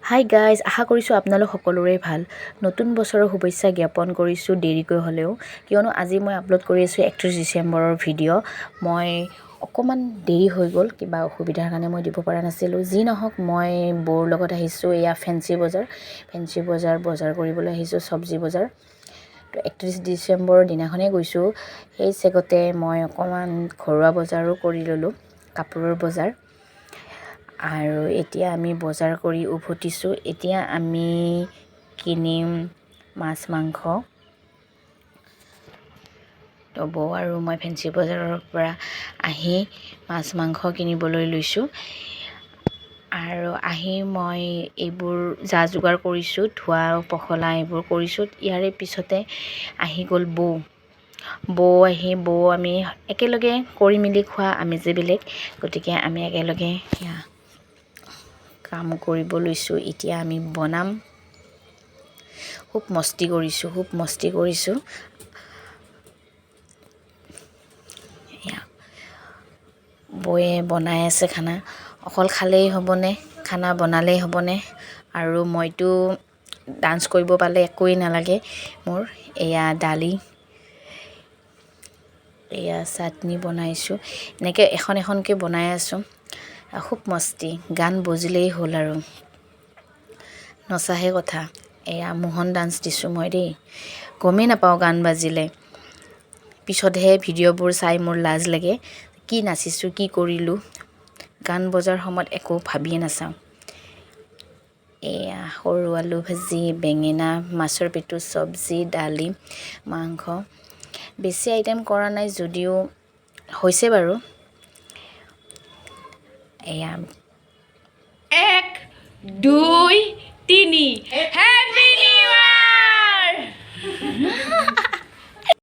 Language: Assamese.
হাই গাইজ, আশা কৰিছোঁ আপোনালোক সকলোৰে ভাল। নতুন বছৰৰ শুভেচ্ছা জ্ঞাপন কৰিছোঁ দেৰিকৈ হ'লেও, কিয়নো আজি মই আপলোড কৰি আছোঁ 31 ডিচেম্বৰৰ ভিডিঅ'। মই অকণমান দেৰি হৈ গ'ল, কিবা অসুবিধাৰ কাৰণে মই দিব পৰা নাছিলোঁ। যি নহওক, মই বৌৰ লগত আহিছোঁ এয়া ফেঞ্চি বজাৰ কৰিবলৈ আহিছোঁ, চব্জি বজাৰ। তো 31 ডিচেম্বৰৰ দিনাখনেই গৈছোঁ, সেই চেগতে মই অকণমান ঘৰুৱা বজাৰো কৰি ল'লোঁ, কাপোৰৰ বজাৰ। আৰু এতিয়া আমি বজাৰ কৰি উভতিছোঁ। এতিয়া আমি কিনিম মাছ মাংস। তো বৌ আৰু মই ফেঞ্চি বজাৰৰ পৰা আহি মাছ মাংস কিনিবলৈ লৈছোঁ। আৰু আহি মই এইবোৰ যা যোগাৰ কৰিছোঁ, ধোৱা পখলা এইবোৰ কৰিছোঁ। ইয়াৰে পিছতে আহি গ'ল বৌ আমি একেলগে কৰি মেলি খোৱা আমেজে বেলেগ। গতিকে আমি একেলগে কাম কৰিব লৈছোঁ। এতিয়া আমি বনাম। খুব মস্তি কৰিছোঁ। বৌয়ে বনাই আছে খানা। অকল খালেই হ'বনে, খানা বনালেই হ'বনে? আৰু মইতো ডান্স কৰিব পালে একোৱেই নালাগে মোৰ। এয়া দালি, এয়া চাটনি বনাইছোঁ, এনেকৈ এখনকৈ বনাই আছোঁ। খুব মস্তি, গান বজিলেই হ'ল আৰু নচাহে কথা। এয়া মোহন ডান্স দিছোঁ মই দেই, গমেই নাপাওঁ গান বাজিলে। পিছতহে ভিডিঅ'বোৰ চাই মোৰ লাজ লাগে, কি নাচিছোঁ কি কৰিলোঁ। গান বজাৰ সময়ত একো ভাবিয়ে নাচাওঁ। এয়া সৰু আলু ভাজি, বেঙেনা, মাছৰ পেটু চব্জি, দালি, মাংস। বেছি আইটেম কৰা নাই যদিও হৈছে বাৰু। এয়া 1 2